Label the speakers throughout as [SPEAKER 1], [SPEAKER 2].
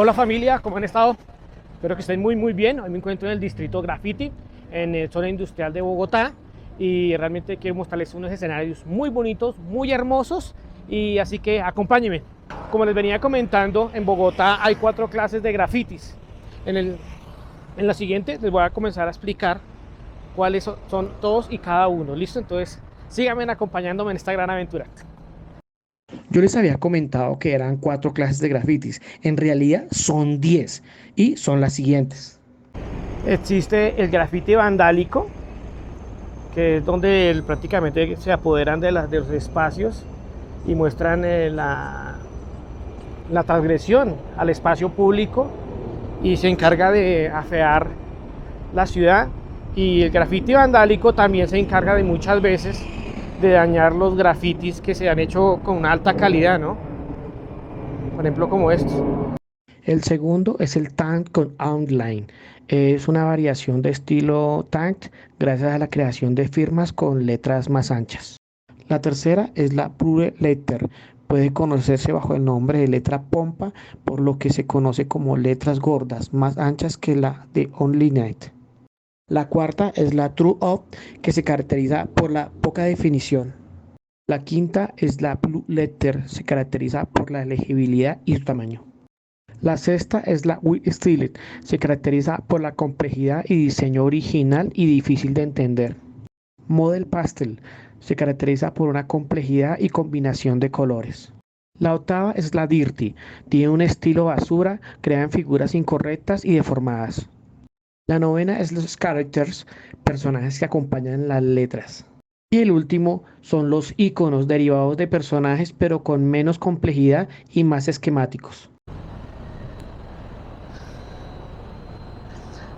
[SPEAKER 1] Hola familia, ¿cómo han estado? Espero que estén muy bien. Hoy me encuentro en el distrito Graffiti, en la zona industrial de Bogotá, y realmente quiero mostrarles unos escenarios muy bonitos, muy hermosos, y así que acompáñenme. Como les venía comentando, en Bogotá hay 4 clases de grafitis. En la siguiente les voy a comenzar a explicar cuáles son todos y cada uno. ¿Listo? Entonces síganme acompañándome en esta gran aventura.
[SPEAKER 2] Yo les había comentado que eran 4 clases de grafitis. En realidad son 10 y son las siguientes.
[SPEAKER 1] Existe el grafiti vandálico, que es donde prácticamente se apoderan de los espacios y muestran la transgresión al espacio público y se encarga de afear la ciudad. Y el grafiti vandálico también se encarga de muchas veces de dañar los grafitis que se han hecho con una alta calidad, ¿no? Por ejemplo, como estos.
[SPEAKER 2] El segundo es el Tank con Outline. Es una variación de estilo Tank gracias a la creación de firmas con letras más anchas. La tercera es la Pure Letter. Puede conocerse bajo el nombre de letra pompa, por lo que se conoce como letras gordas, más anchas que la de Only Night. La cuarta es la True Up, que se caracteriza por la poca definición. La quinta es la Blue Letter, se caracteriza por la legibilidad y su tamaño. La sexta es la We Styled, se caracteriza por la complejidad y diseño original y difícil de entender. Model Pastel, se caracteriza por una complejidad y combinación de colores. La octava es la Dirty, tiene un estilo basura, crean figuras incorrectas y deformadas. La novena es los characters, personajes que acompañan las letras. Y el último son los iconos derivados de personajes pero con menos complejidad y más esquemáticos.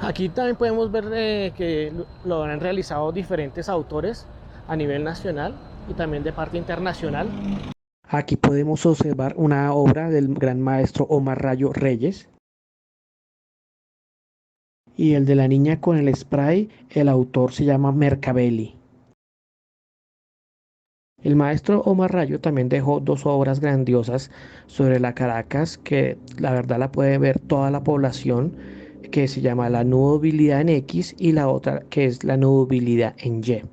[SPEAKER 1] Aquí también podemos ver que lo han realizado diferentes autores a nivel nacional y también de parte internacional.
[SPEAKER 2] Aquí podemos observar una obra del gran maestro Omar Rayo Reyes. Y el de la niña con el spray, el autor se llama Mercabelli. El maestro Omar Rayo también dejó 2 obras grandiosas sobre la Caracas que la verdad la puede ver toda la población, que se llama La nubilidad en X y la otra que es La nubilidad en Y.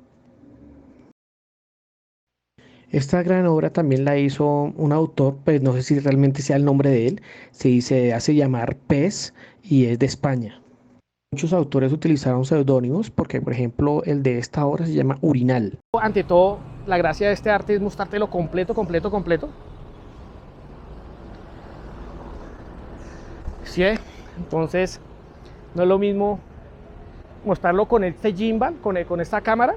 [SPEAKER 2] Esta gran obra también la hizo un autor, pues no sé si realmente sea el nombre de él, se hace llamar Pez y es de España. Muchos autores utilizaron seudónimos porque, por ejemplo, el de esta obra se llama Urinal.
[SPEAKER 1] Ante todo, la gracia de este arte es mostrártelo completo. ¿Sí? Entonces, no es lo mismo mostrarlo con este gimbal, con esta cámara,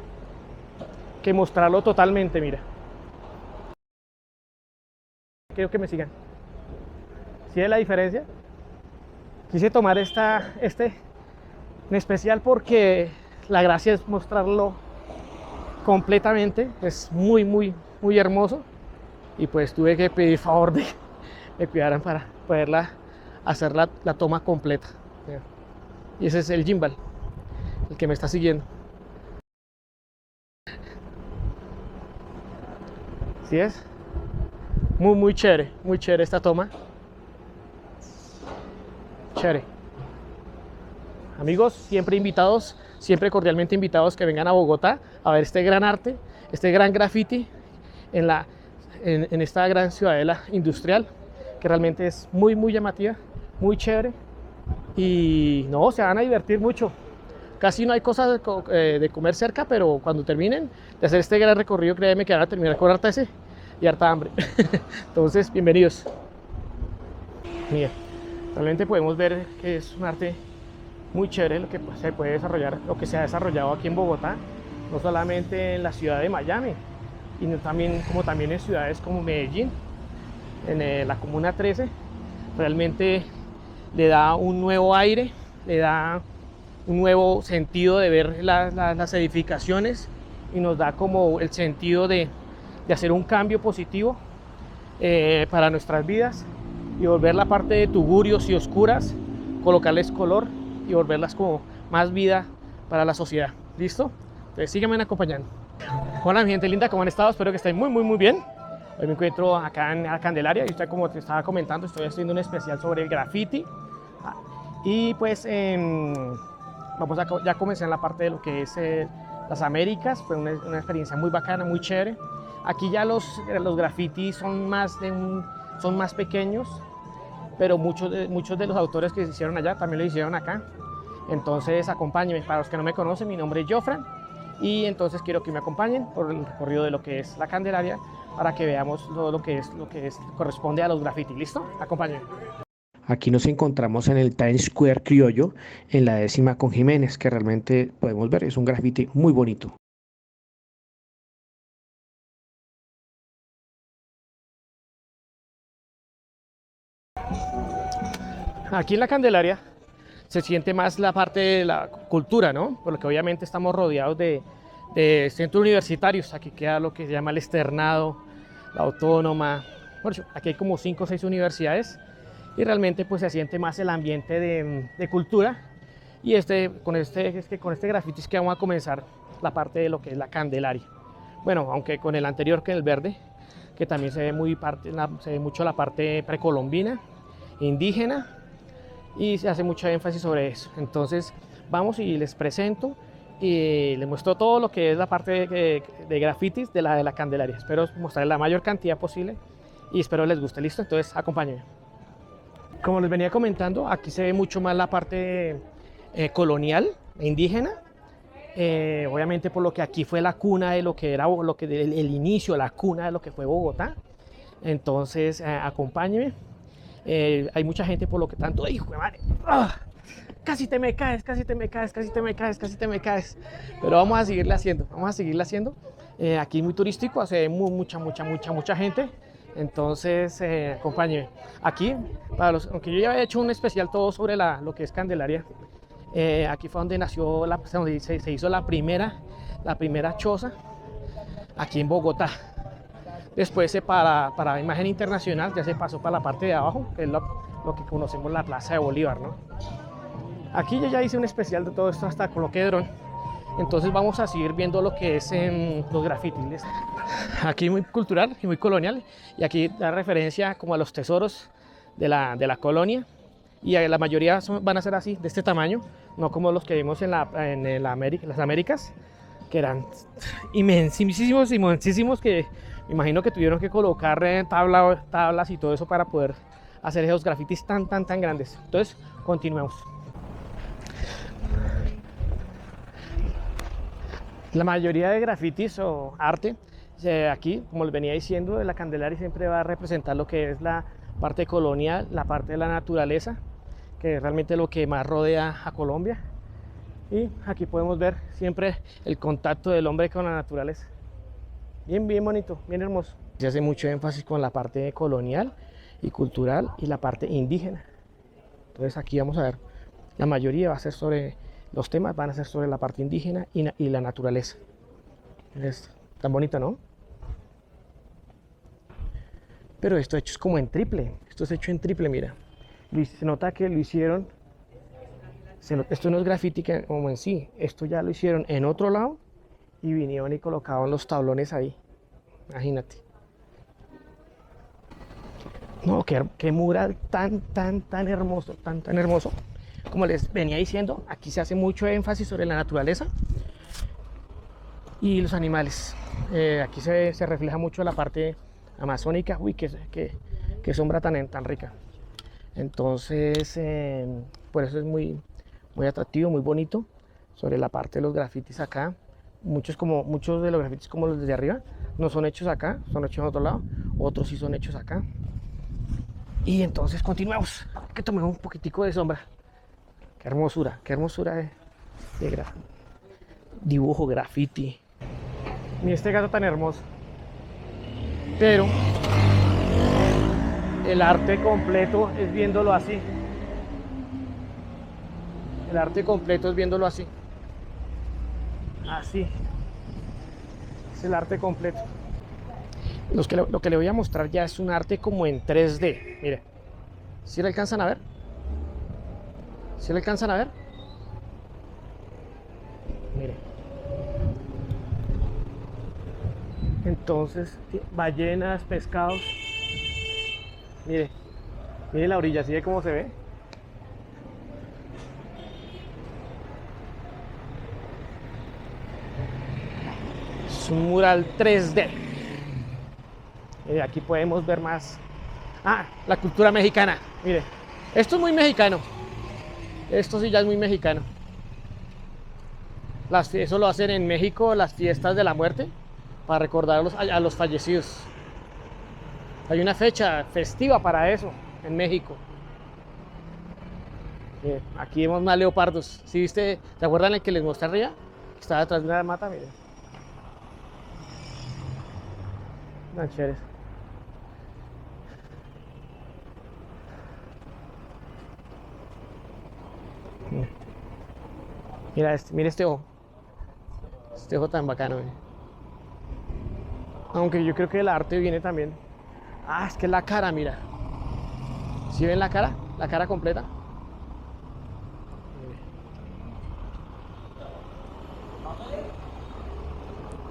[SPEAKER 1] que mostrarlo totalmente, mira. Quiero que me sigan. ¿Sí es la diferencia? Quise tomar este en especial porque la gracia es mostrarlo completamente. Es muy hermoso. Y pues tuve que pedir favor de me cuidaran para poderla hacer la toma completa. Y ese es el gimbal, el que me está siguiendo. ¿Sí es? Muy chévere esta toma. Chévere. Amigos, siempre invitados, siempre cordialmente invitados que vengan a Bogotá a ver este gran arte, este gran graffiti en esta gran ciudadela industrial, que realmente es muy llamativa, muy chévere. Y no, se van a divertir mucho. Casi no hay cosas de comer cerca, pero cuando terminen de hacer este gran recorrido, créeme que van a terminar con harta sed y harta hambre. Entonces, bienvenidos. Mira, realmente podemos ver que es un arte muy chévere lo que se puede desarrollar, lo que se ha desarrollado aquí en Bogotá, no solamente en la ciudad de Miami, y también en ciudades como Medellín, en la Comuna 13. Realmente le da un nuevo aire, le da un nuevo sentido de ver las edificaciones y nos da como el sentido de hacer un cambio positivo para nuestras vidas y volver la parte de tugurios y oscuras, colocarles color y volverlas como más vida para la sociedad. ¿Listo? Entonces síganme acompañando. Hola mi gente linda, ¿cómo han estado? Espero que estén muy bien. Hoy me encuentro acá en la Candelaria y usted, como te estaba comentando, estoy haciendo un especial sobre el graffiti. Y pues ya comencé en la parte de lo que es las Américas. Fue una experiencia muy bacana, muy chévere. Aquí ya los grafitis son son más pequeños, pero muchos de los autores que se hicieron allá también lo hicieron acá. Entonces acompáñenme. Para los que no me conocen, mi nombre es Jofran y entonces quiero que me acompañen por el recorrido de lo que es la Candelaria para que veamos lo que corresponde a los grafitis. ¿Listo? Acompáñenme.
[SPEAKER 2] Aquí nos encontramos en el Times Square criollo, en la 10ª con Jiménez, que realmente podemos ver, es un grafiti muy bonito.
[SPEAKER 1] Aquí en la Candelaria se siente más la parte de la cultura, ¿no? Por lo que obviamente estamos rodeados de centros universitarios. Aquí queda lo que se llama el Externado, la Autónoma. Bueno, aquí hay como 5 o 6 universidades y realmente pues se siente más el ambiente de cultura. Y con este graffiti es que vamos a comenzar la parte de lo que es la Candelaria. Bueno, aunque con el anterior, que es el verde, que también se ve mucho la parte precolombina, indígena, y se hace mucho énfasis sobre eso. Entonces vamos y les presento y les muestro todo lo que es la parte de grafitis de la Candelaria. Espero mostrarles la mayor cantidad posible y espero les guste. ¿Listo? Entonces acompáñenme. Como les venía comentando, aquí se ve mucho más la parte colonial e indígena, obviamente por lo que aquí fue la cuna de lo que era el inicio, la cuna de lo que fue Bogotá. Entonces acompáñenme. Hay mucha gente, por lo que tanto, hijo de madre, casi te me caes, casi te me caes, casi te me caes, casi te me caes. Pero vamos a seguirle haciendo, aquí muy turístico, hace mucha gente. Entonces acompáñenme. Aquí, aunque yo ya había hecho un especial todo sobre lo que es Candelaria, aquí fue donde nació, donde se hizo la primera choza aquí en Bogotá. Después para imagen internacional ya se pasó para la parte de abajo, que es lo que conocemos la Plaza de Bolívar, ¿no? Aquí yo ya hice un especial de todo esto hasta con lo que es dron. Entonces vamos a seguir viendo lo que es los grafitis. Aquí muy cultural y muy colonial, y aquí da referencia como a los tesoros de la colonia, y la mayoría van a ser así, de este tamaño, no como los que vimos en las Américas, que eran inmensísimos, que me imagino que tuvieron que colocar tablas y todo eso para poder hacer esos grafitis tan grandes. Entonces, continuemos. La mayoría de grafitis o arte, aquí, como les venía diciendo, la Candelaria siempre va a representar lo que es la parte colonial, la parte de la naturaleza, que es realmente lo que más rodea a Colombia. Y aquí podemos ver siempre el contacto del hombre con la naturaleza. Bien bonito, bien hermoso. Se hace mucho énfasis con la parte colonial y cultural y la parte indígena. Entonces aquí vamos a ver, la mayoría va a ser sobre, los temas van a ser sobre la parte indígena y la naturaleza. Es tan bonito, ¿no? Pero esto hecho es como en triple, esto es hecho en triple, mira. Se nota que lo hicieron, esto no es graffiti como en sí, esto ya lo hicieron en otro lado y vinieron y colocaban los tablones ahí, imagínate. No, qué mural tan hermoso, tan hermoso. Como les venía diciendo, aquí se hace mucho énfasis sobre la naturaleza y los animales. Aquí se refleja mucho la parte amazónica. Uy, qué sombra tan rica. Entonces, por eso es muy atractivo, muy bonito sobre la parte de los grafitis acá. Muchos de los grafitis, como los de arriba, no son hechos acá, son hechos en otro lado. Otros sí son hechos acá. Y entonces continuamos, que tomemos un poquitico de sombra. Qué hermosura de dibujo, graffiti. Mira este gato tan hermoso. Pero el arte completo es viéndolo así. El arte completo es viéndolo así. Así. Es el arte completo. Lo que le voy a mostrar ya es un arte como en 3D. Mire, ¿sí lo alcanzan a ver? ¿Sí lo alcanzan a ver? Mire. Entonces, ballenas, pescados. Mire, mire la orilla, ¿sí ve cómo se ve? Es un mural 3D. Aquí podemos ver más. Ah, la cultura mexicana. Mire, esto es muy mexicano. Esto sí ya es muy mexicano. Eso lo hacen en México, las fiestas de la muerte, para recordar a los fallecidos. Hay una fecha festiva para eso en México. Aquí vemos más leopardos. ¿Sí viste? ¿Se acuerdan el que les mostré arriba? Estaba detrás de una mata, miren. Tan chéveres. Mira este ojo. Este ojo tan bacano. Aunque yo creo que el arte viene también. Ah, es que la cara, mira. ¿Sí ven la cara? La cara completa.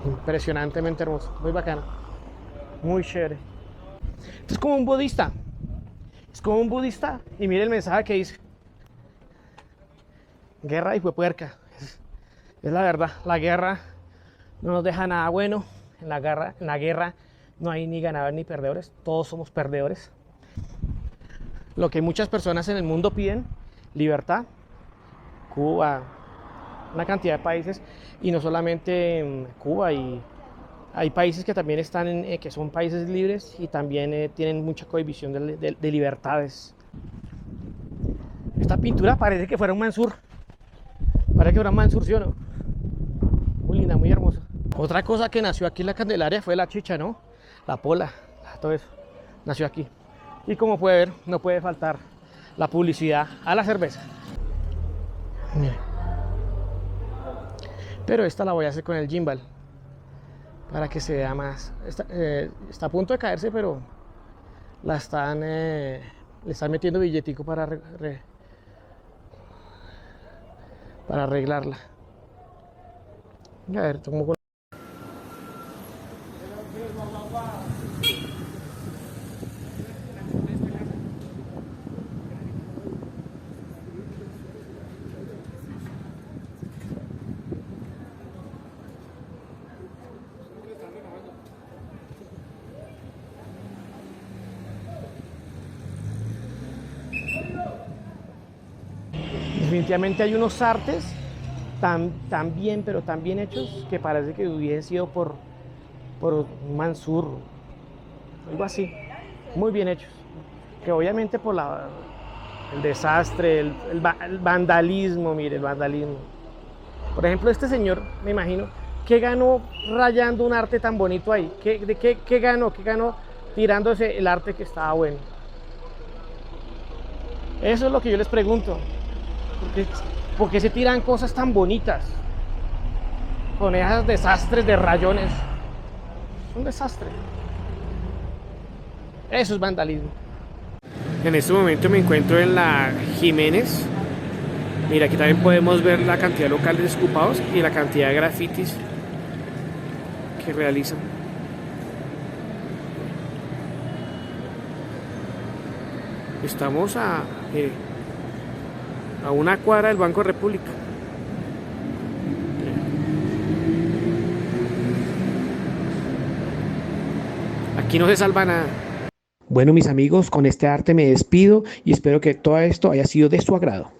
[SPEAKER 1] Impresionantemente hermoso. Muy bacano. Muy chévere. Esto es como un budista. Es como un budista. Y mire el mensaje que dice. Guerra y puerca. Es la verdad. La guerra no nos deja nada bueno. En la guerra no hay ni ganadores ni perdedores. Todos somos perdedores. Lo que muchas personas en el mundo piden, libertad. Cuba, una cantidad de países, y no solamente Cuba, y hay países que también están que son países libres y también tienen mucha cohibición de libertades. Esta pintura parece que fuera un Mansur. Parece que fuera un Mansur, ¿sí o no? Muy linda, muy hermosa. Otra cosa que nació aquí en la Candelaria fue la chicha, ¿no? La pola, todo eso nació aquí. Y como puede ver, no puede faltar la publicidad a la cerveza. Pero esta la voy a hacer con el gimbal para que se vea más. Está a punto de caerse, pero le están metiendo billetico para arreglarla. A ver, tomo con... Definitivamente hay unos artes tan bien, pero tan bien hechos, que parece que hubiesen sido por un Mansur, algo así, muy bien hechos, que obviamente por el desastre, el vandalismo, mire, el vandalismo. Por ejemplo, este señor, me imagino, ¿qué ganó rayando un arte tan bonito ahí? ¿Qué ganó? ¿Qué ganó tirándose el arte que estaba bueno? Eso es lo que yo les pregunto. ¿Por qué se tiran cosas tan bonitas con esos desastres de rayones? Es un desastre. Eso es vandalismo. En este momento me encuentro en la Jiménez. Mira, aquí también podemos ver la cantidad de locales ocupados y la cantidad de grafitis que realizan. Estamos a una cuadra del Banco República. Aquí no se salva nada.
[SPEAKER 2] Bueno, mis amigos, con este arte me despido y espero que todo esto haya sido de su agrado.